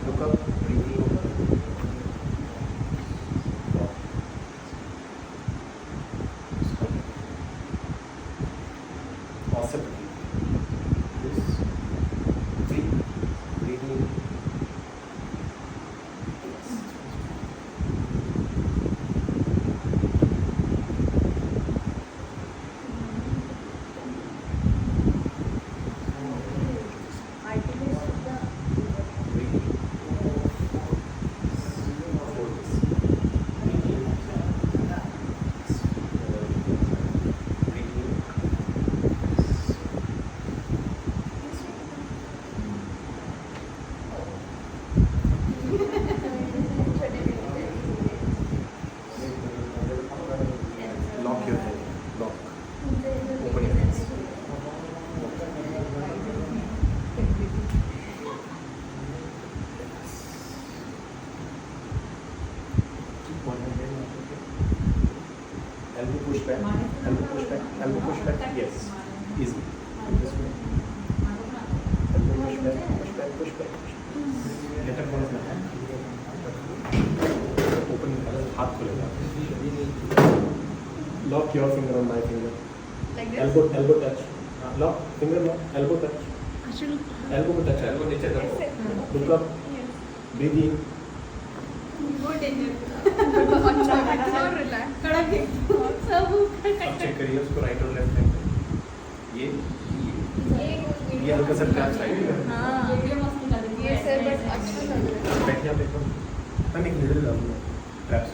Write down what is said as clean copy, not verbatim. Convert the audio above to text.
Look up, breathe in. Awesome. This. Breathe. Breathe in. Lock your head. Lock. Open your hands. Keep one hand in. Elbow push back. Elbow push back. Elbow push back. Yes. Easy. This way. Elbow push back. Push back. Push back. Let up one hand. Open your hands. हाथ खुलेगा. Lock your finger on my finger. Like this? Elbow touch. Lock. Finger lock. Elbow touch. Elbow को touch. Elbow नीचे करो. Look up. Breathe in. अब check करिए उसको right और left hand. ये हल्का सा क्लैप्स राइट है. ये सर बट अच्छा लग रहा है. बैठिए आप देखो. हम एक मिडिल क्लैप्स.